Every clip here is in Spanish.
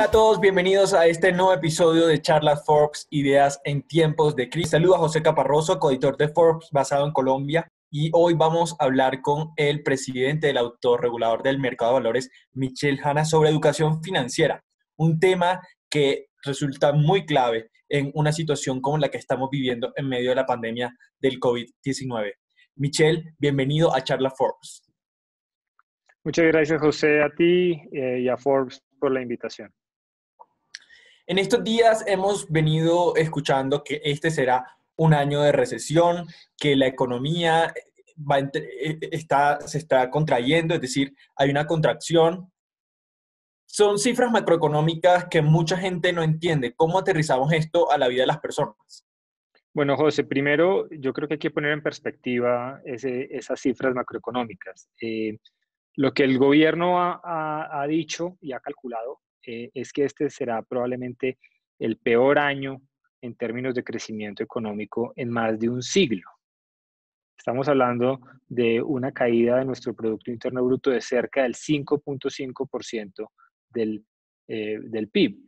Hola a todos, bienvenidos a este nuevo episodio de Charlas Forbes, Ideas en Tiempos de Crisis. Saludos a José Caparroso, coeditor de Forbes, basado en Colombia. Y hoy vamos a hablar con el presidente del autorregulador del mercado de valores, Michel Hanna, sobre educación financiera. Un tema que resulta muy clave en una situación como la que estamos viviendo en medio de la pandemia del COVID-19. Michel, bienvenido a Charlas Forbes. Muchas gracias, José, a ti y a Forbes por la invitación. En estos días hemos venido escuchando que este será un año de recesión, que la economía se está contrayendo, es decir, hay una contracción. Son cifras macroeconómicas que mucha gente no entiende. ¿Cómo aterrizamos esto a la vida de las personas? Bueno, José, primero yo creo que hay que poner en perspectiva esas cifras macroeconómicas. Lo que el gobierno ha dicho y ha calculado es que este será probablemente el peor año en términos de crecimiento económico en más de un siglo. Estamos hablando de una caída de nuestro Producto Interno Bruto de cerca del 5.5% del PIB.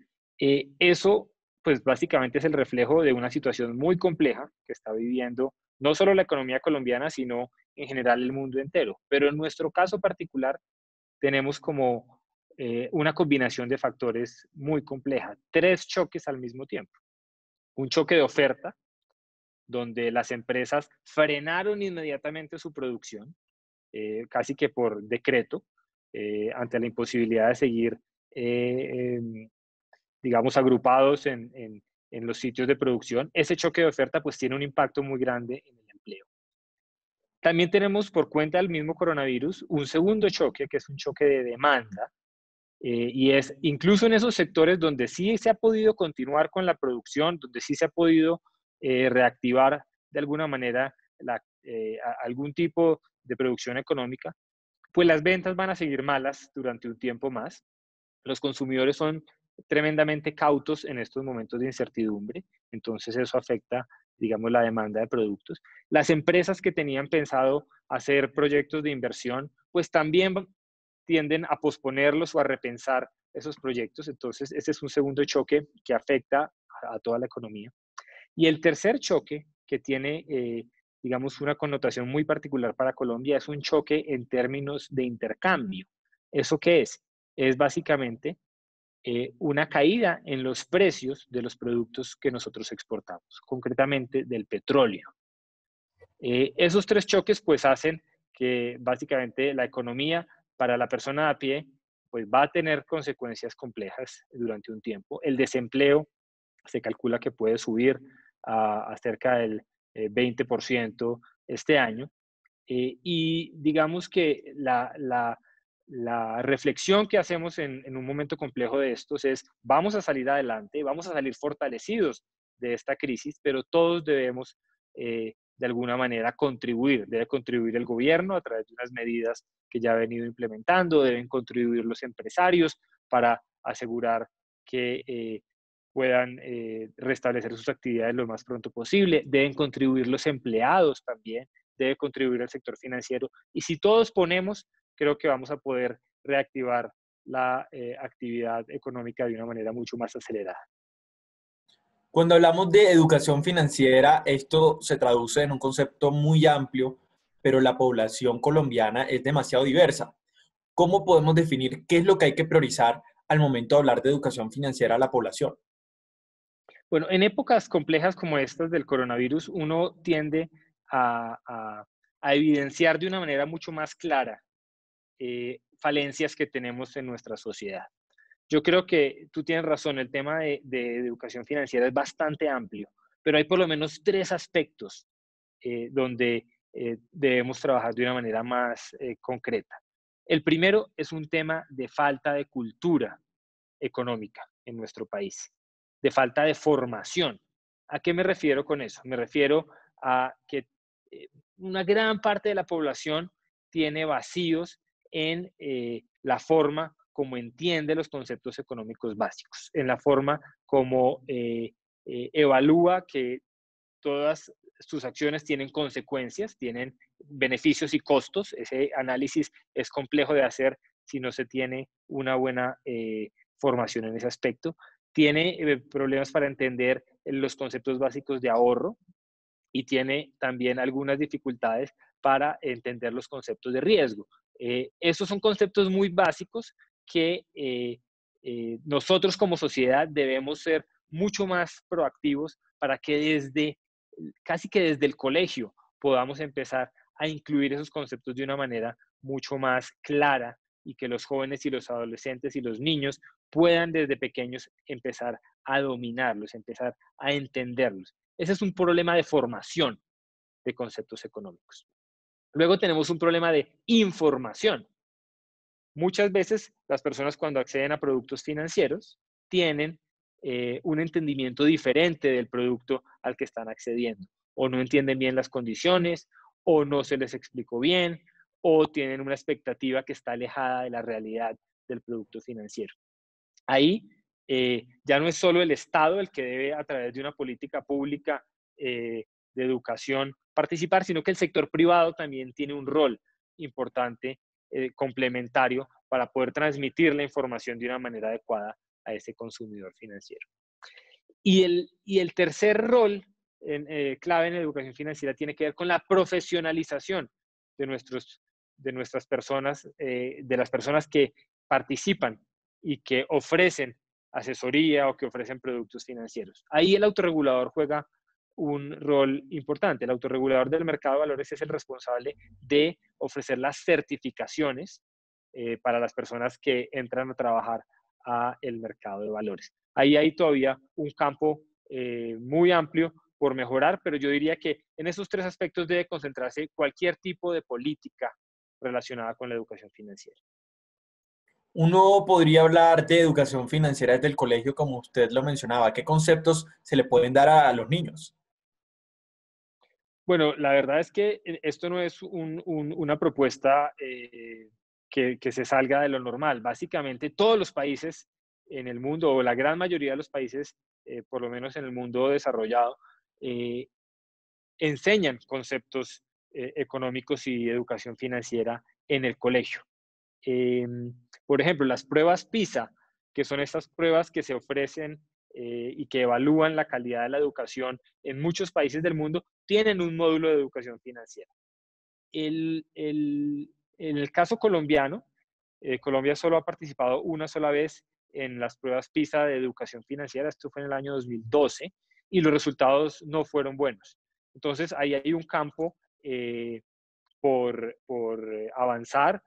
Eso, pues básicamente es el reflejo de una situación muy compleja que está viviendo no solo la economía colombiana, sino en general el mundo entero. Pero en nuestro caso particular tenemos como una combinación de factores muy compleja, tres choques al mismo tiempo. Un choque de oferta, donde las empresas frenaron inmediatamente su producción, casi que por decreto, ante la imposibilidad de seguir, digamos, agrupados en los sitios de producción. Ese choque de oferta pues tiene un impacto muy grande en el empleo. También tenemos, por cuenta del mismo coronavirus, un segundo choque, que es un choque de demanda, y es incluso en esos sectores donde sí se ha podido continuar con la producción, donde sí se ha podido reactivar de alguna manera algún tipo de producción económica, pues las ventas van a seguir malas durante un tiempo más. Los consumidores son tremendamente cautos en estos momentos de incertidumbre, entonces eso afecta, digamos, la demanda de productos. Las empresas que tenían pensado hacer proyectos de inversión, pues también tienden a posponerlos o a repensar esos proyectos. Entonces, ese es un segundo choque que afecta a toda la economía. Y el tercer choque, que tiene, digamos, una connotación muy particular para Colombia, es un choque en términos de intercambio. ¿Eso qué es? Es básicamente una caída en los precios de los productos que nosotros exportamos, concretamente del petróleo. Esos tres choques pues hacen que básicamente la economía para la persona a pie pues va a tener consecuencias complejas durante un tiempo. El desempleo se calcula que puede subir a cerca del 20% este año. Y digamos que la reflexión que hacemos en un momento complejo de estos es, vamos a salir adelante, vamos a salir fortalecidos de esta crisis, pero todos debemos de alguna manera contribuir. Debe contribuir el gobierno a través de unas medidas que ya ha venido implementando, deben contribuir los empresarios para asegurar que puedan restablecer sus actividades lo más pronto posible, deben contribuir los empleados también, debe contribuir el sector financiero. Y si todos ponemos, creo que vamos a poder reactivar la actividad económica de una manera mucho más acelerada. Cuando hablamos de educación financiera, esto se traduce en un concepto muy amplio, pero la población colombiana es demasiado diversa. ¿Cómo podemos definir qué es lo que hay que priorizar al momento de hablar de educación financiera a la población? Bueno, en épocas complejas como estas del coronavirus, uno tiende a evidenciar de una manera mucho más clara falencias que tenemos en nuestra sociedad. Yo creo que tú tienes razón, el tema de educación financiera es bastante amplio, pero hay por lo menos tres aspectos donde debemos trabajar de una manera más concreta. El primero es un tema de falta de cultura económica en nuestro país, de falta de formación. ¿A qué me refiero con eso? Me refiero a que una gran parte de la población tiene vacíos en la forma como entiende los conceptos económicos básicos, en la forma como evalúa que todas sus acciones tienen consecuencias, tienen beneficios y costos. Ese análisis es complejo de hacer si no se tiene una buena formación en ese aspecto. Tiene problemas para entender los conceptos básicos de ahorro y tiene también algunas dificultades para entender los conceptos de riesgo. Esos son conceptos muy básicos que nosotros como sociedad debemos ser mucho más proactivos para que casi que desde el colegio podamos empezar a incluir esos conceptos de una manera mucho más clara y que los jóvenes y los adolescentes y los niños puedan desde pequeños empezar a dominarlos, empezar a entenderlos. Ese es un problema de formación de conceptos económicos. Luego tenemos un problema de información. Muchas veces las personas cuando acceden a productos financieros tienen un entendimiento diferente del producto al que están accediendo. O no entienden bien las condiciones, o no se les explicó bien, o tienen una expectativa que está alejada de la realidad del producto financiero. Ahí ya no es solo el Estado el que debe, a través de una política pública de educación, participar, sino que el sector privado también tiene un rol importante, complementario, para poder transmitir la información de una manera adecuada a ese consumidor financiero. Y el tercer rol clave en la educación financiera tiene que ver con la profesionalización de nuestras personas, de las personas que participan y que ofrecen asesoría o que ofrecen productos financieros. Ahí el autorregulador juega un rol importante. El autorregulador del mercado de valores es el responsable de ofrecer las certificaciones para las personas que entran a trabajar a el mercado de valores. Ahí hay todavía un campo muy amplio por mejorar, pero yo diría que en esos tres aspectos debe concentrarse cualquier tipo de política relacionada con la educación financiera. Uno podría hablar de educación financiera desde el colegio, como usted lo mencionaba. ¿Qué conceptos se le pueden dar a los niños? Bueno, la verdad es que esto no es una propuesta que se salga de lo normal. Básicamente, todos los países en el mundo, o la gran mayoría de los países, por lo menos en el mundo desarrollado, eh, enseñan conceptos económicos y educación financiera en el colegio. Eh, por ejemplo, las pruebas PISA, que son estas pruebas que se ofrecen y que evalúan la calidad de la educación en muchos países del mundo, tienen un módulo de educación financiera. En el caso colombiano, Colombia solo ha participado una sola vez en las pruebas PISA de educación financiera, esto fue en el año 2012, y los resultados no fueron buenos. Entonces, ahí hay un campo por avanzar.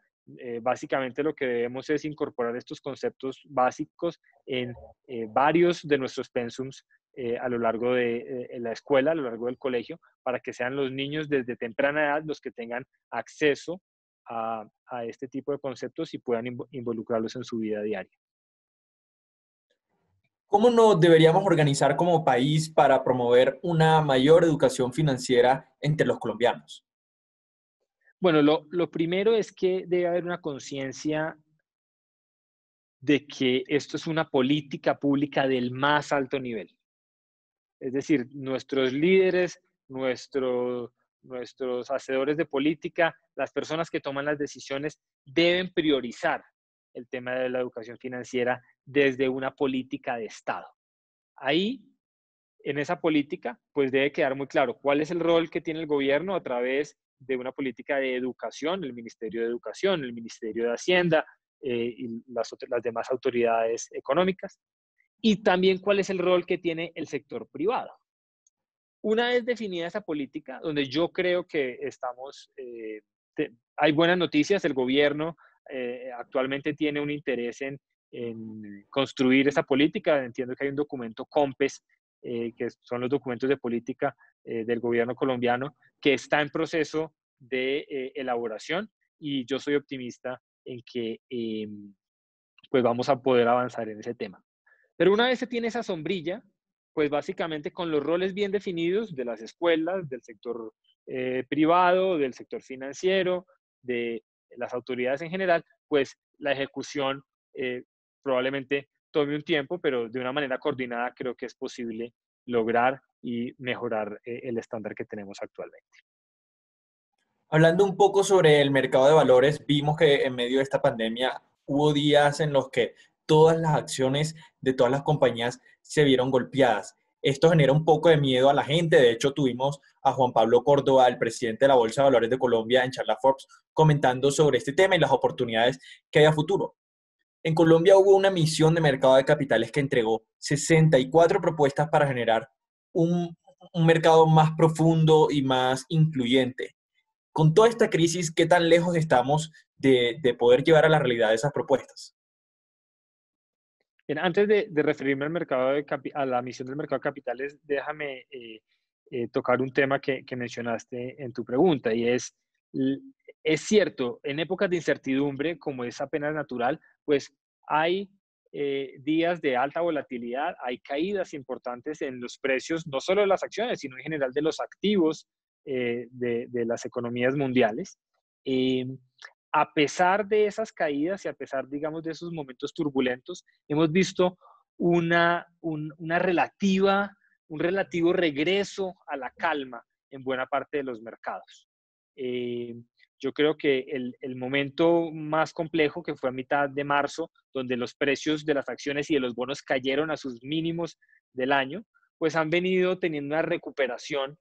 Básicamente lo que debemos es incorporar estos conceptos básicos en varios de nuestros pensums a lo largo de la escuela, a lo largo del colegio, para que sean los niños desde temprana edad los que tengan acceso a este tipo de conceptos y puedan involucrarlos en su vida diaria. ¿Cómo nos deberíamos organizar como país para promover una mayor educación financiera entre los colombianos? Bueno, lo primero es que debe haber una conciencia de que esto es una política pública del más alto nivel. Es decir, nuestros líderes, nuestros hacedores de política, las personas que toman las decisiones, deben priorizar el tema de la educación financiera desde una política de Estado. Ahí, en esa política, pues debe quedar muy claro cuál es el rol que tiene el gobierno a través de una política de educación, el Ministerio de Educación, el Ministerio de Hacienda y las demás autoridades económicas, y también cuál es el rol que tiene el sector privado. Una vez definida esa política, donde yo creo que estamos, hay buenas noticias, el gobierno actualmente tiene un interés en construir esa política. Entiendo que hay un documento COMPES, que son los documentos de política del gobierno colombiano, que está en proceso de elaboración, y yo soy optimista en que pues vamos a poder avanzar en ese tema. Pero una vez se tiene esa sombrilla, pues básicamente con los roles bien definidos de las escuelas, del sector privado, del sector financiero, de las autoridades en general, pues la ejecución probablemente tome un tiempo, pero de una manera coordinada creo que es posible lograr y mejorar el estándar que tenemos actualmente. Hablando un poco sobre el mercado de valores, vimos que en medio de esta pandemia hubo días en los que todas las acciones de todas las compañías se vieron golpeadas. Esto genera un poco de miedo a la gente. De hecho, tuvimos a Juan Pablo Córdoba, el presidente de la Bolsa de Valores de Colombia, en Charla Forbes, comentando sobre este tema y las oportunidades que hay a futuro. En Colombia hubo una misión de mercado de capitales que entregó 64 propuestas para generar un, un mercado más profundo y más incluyente. Con toda esta crisis, ¿qué tan lejos estamos de poder llevar a la realidad esas propuestas? Bien, antes de referirme al mercado a la misión del mercado de capitales, déjame tocar un tema que mencionaste en tu pregunta, y es cierto, en épocas de incertidumbre, como es apenas natural, pues hay días de alta volatilidad, hay caídas importantes en los precios, no solo de las acciones, sino en general de los activos de las economías mundiales. Eh, a pesar de esas caídas y a pesar, digamos, de esos momentos turbulentos, hemos visto una relativa, un relativo regreso a la calma en buena parte de los mercados. Eh, yo creo que el momento más complejo, que fue a mitad de marzo, donde los precios de las acciones y de los bonos cayeron a sus mínimos del año, pues han venido teniendo una recuperación.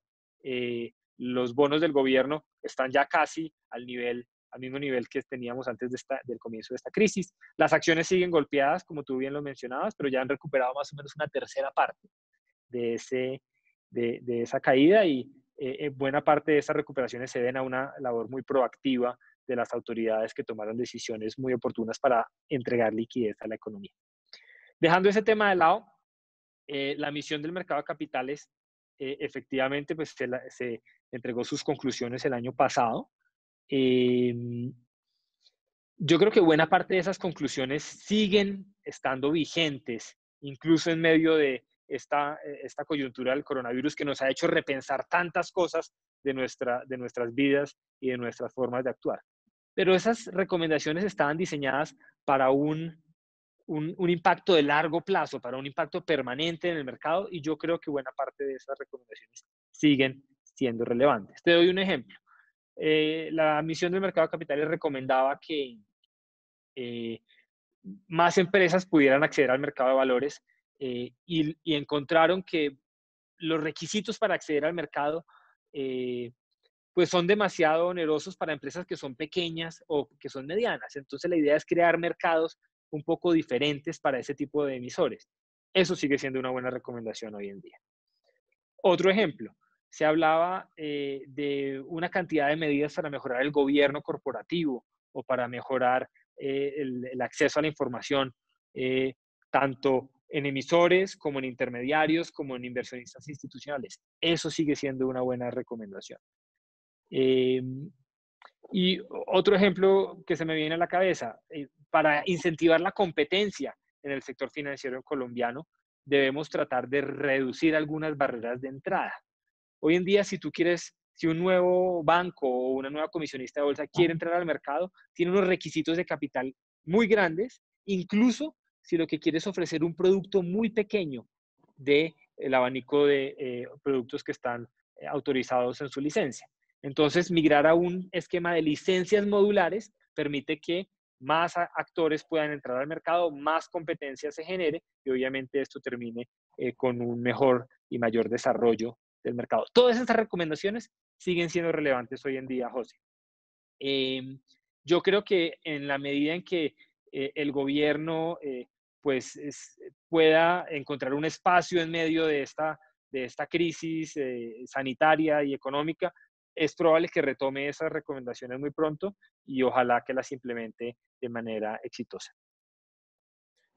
Los bonos del gobierno están ya casi al mismo nivel que teníamos antes del comienzo de esta crisis. Las acciones siguen golpeadas, como tú bien lo mencionabas, pero ya han recuperado más o menos una tercera parte de, de esa caída, y buena parte de esas recuperaciones se deben a una labor muy proactiva de las autoridades que tomaron decisiones muy oportunas para entregar liquidez a la economía. Dejando ese tema de lado, la misión del mercado de capitales efectivamente pues se entregó sus conclusiones el año pasado. Yo creo que buena parte de esas conclusiones siguen estando vigentes, incluso en medio de esta coyuntura del coronavirus, que nos ha hecho repensar tantas cosas de nuestras vidas y de nuestras formas de actuar. Pero esas recomendaciones estaban diseñadas para un impacto de largo plazo, para un impacto permanente en el mercado, y yo creo que buena parte de esas recomendaciones siguen siendo relevantes. Te doy un ejemplo. La misión del mercado de capitales recomendaba que eh, más empresas pudieran acceder al mercado de valores, y encontraron que los requisitos para acceder al mercado pues son demasiado onerosos para empresas que son pequeñas o que son medianas. Entonces la idea es crear mercados un poco diferentes para ese tipo de emisores. Eso sigue siendo una buena recomendación hoy en día. Otro ejemplo, se hablaba de una cantidad de medidas para mejorar el gobierno corporativo o para mejorar el acceso a la información, eh, tanto en emisores como en intermediarios, como en inversionistas institucionales. Eso sigue siendo una buena recomendación. Eh, y otro ejemplo que se me viene a la cabeza, para incentivar la competencia en el sector financiero colombiano, debemos tratar de reducir algunas barreras de entrada. Hoy en día, si un nuevo banco o una nueva comisionista de bolsa quiere entrar al mercado, tiene unos requisitos de capital muy grandes, incluso si lo que quiere es ofrecer un producto muy pequeño del abanico de productos que están autorizados en su licencia. Entonces, migrar a un esquema de licencias modulares permite que más actores puedan entrar al mercado, más competencia se genere, y obviamente esto termine con un mejor y mayor desarrollo del mercado. Todas estas recomendaciones siguen siendo relevantes hoy en día, José. Yo creo que en la medida en que el gobierno pues pueda encontrar un espacio en medio de esta crisis sanitaria y económica, es probable que retome esas recomendaciones muy pronto, y ojalá que las implemente de manera exitosa.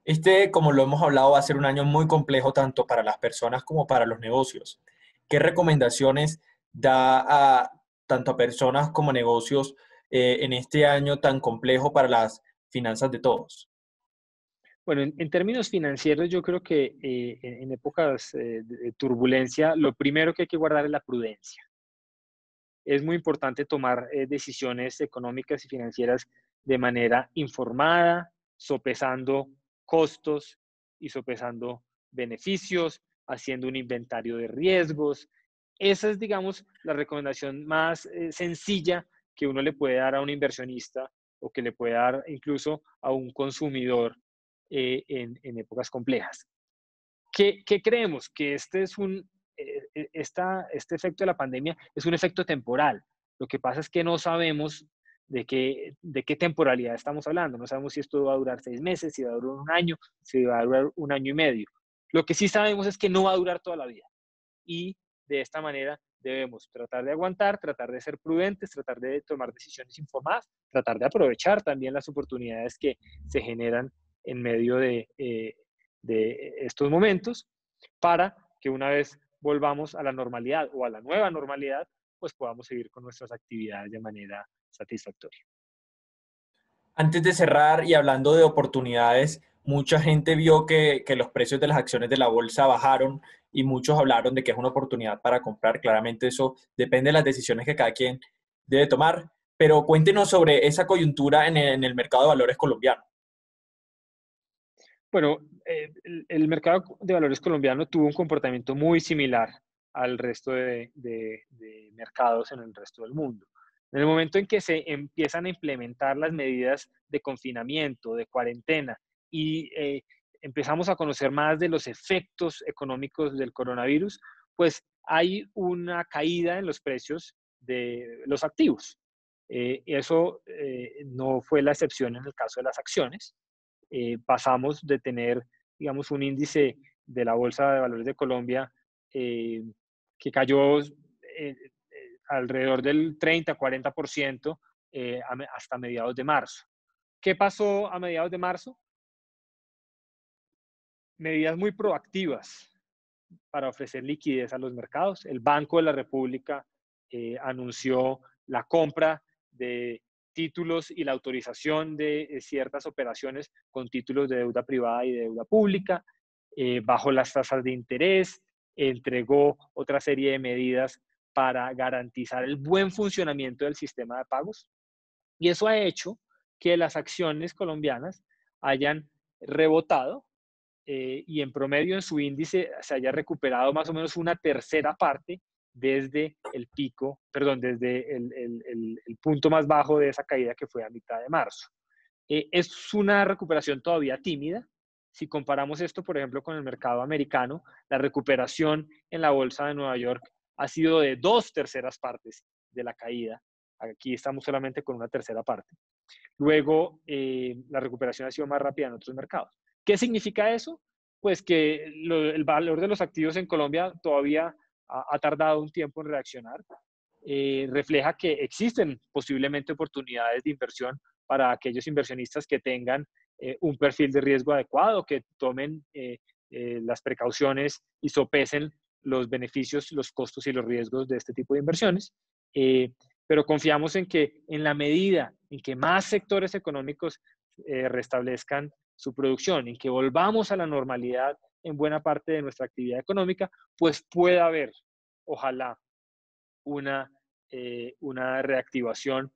Este, como lo hemos hablado, va a ser un año muy complejo tanto para las personas como para los negocios. ¿Qué recomendaciones da a tanto a personas como negocios en este año tan complejo para las finanzas de todos? Bueno, en términos financieros, yo creo que en épocas de turbulencia, lo primero que hay que guardar es la prudencia. Es muy importante tomar decisiones económicas y financieras de manera informada, sopesando costos y sopesando beneficios, haciendo un inventario de riesgos. Esa es, digamos, la recomendación más sencilla que uno le puede dar a un inversionista, o que le puede dar incluso a un consumidor en épocas complejas. ¿Qué creemos? Que este efecto de la pandemia es un efecto temporal. Lo que pasa es que no sabemos de qué temporalidad estamos hablando. No sabemos si esto va a durar 6 meses, si va a durar un año, si va a durar un año y medio. Lo que sí sabemos es que no va a durar toda la vida. Y de esta manera debemos tratar de aguantar, tratar de ser prudentes, tratar de tomar decisiones informadas, tratar de aprovechar también las oportunidades que se generan en medio de estos momentos, para que una vez volvamos a la normalidad o a la nueva normalidad, pues podamos seguir con nuestras actividades de manera satisfactoria. Antes de cerrar y hablando de oportunidades, mucha gente vio que los precios de las acciones de la bolsa bajaron y muchos hablaron de que es una oportunidad para comprar. Claramente eso depende de las decisiones que cada quien debe tomar, pero cuéntenos sobre esa coyuntura en el mercado de valores colombiano. Bueno, el mercado de valores colombiano tuvo un comportamiento muy similar al resto de mercados en el resto del mundo. En el momento en que se empiezan a implementar las medidas de confinamiento, de cuarentena, y empezamos a conocer más de los efectos económicos del coronavirus, pues hay una caída en los precios de los activos. Eso no fue la excepción en el caso de las acciones. Pasamos de tener, digamos, un índice de la Bolsa de Valores de Colombia que cayó alrededor del 30-40% hasta mediados de marzo. ¿Qué pasó a mediados de marzo? Medidas muy proactivas para ofrecer liquidez a los mercados. El Banco de la República anunció la compra de títulos y la autorización de ciertas operaciones con títulos de deuda privada y de deuda pública, bajó las tasas de interés, entregó otra serie de medidas para garantizar el buen funcionamiento del sistema de pagos. Y eso ha hecho que las acciones colombianas hayan rebotado y en promedio en su índice se haya recuperado más o menos una tercera parte desde el pico, perdón, desde el punto más bajo de esa caída que fue a mitad de marzo. Es una recuperación todavía tímida. Si comparamos esto, por ejemplo, con el mercado americano, la recuperación en la bolsa de Nueva York ha sido de 2/3 partes de la caída. Aquí estamos solamente con una tercera parte. Luego, la recuperación ha sido más rápida en otros mercados. ¿Qué significa eso? Pues que el valor de los activos en Colombia todavía ha tardado un tiempo en reaccionar. Refleja que existen posiblemente oportunidades de inversión para aquellos inversionistas que tengan un perfil de riesgo adecuado, que tomen las precauciones y sopesen los beneficios, los costos y los riesgos de este tipo de inversiones. Pero confiamos en que en la medida en que más sectores económicos restablezcan su producción, en que volvamos a la normalidad en buena parte de nuestra actividad económica, pues pueda haber, ojalá, una reactivación,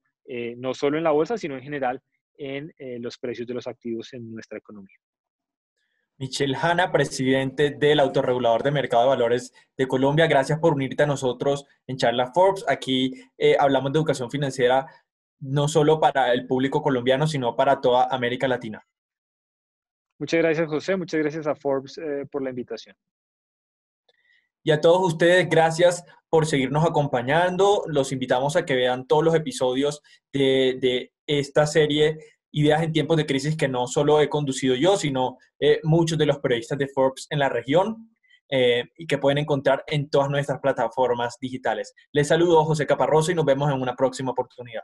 no solo en la bolsa, sino en general en los precios de los activos en nuestra economía. Michel Hanna, presidente del Autorregulador de Mercado de Valores de Colombia, gracias por unirte a nosotros en Charla Forbes. Aquí hablamos de educación financiera no solo para el público colombiano, sino para toda América Latina. Muchas gracias, José. Muchas gracias a Forbes por la invitación. Y a todos ustedes, gracias por seguirnos acompañando. Los invitamos a que vean todos los episodios de esta serie Ideas en tiempos de crisis que no solo he conducido yo, sino muchos de los periodistas de Forbes en la región y que pueden encontrar en todas nuestras plataformas digitales. Les saludo José Caparroso y nos vemos en una próxima oportunidad.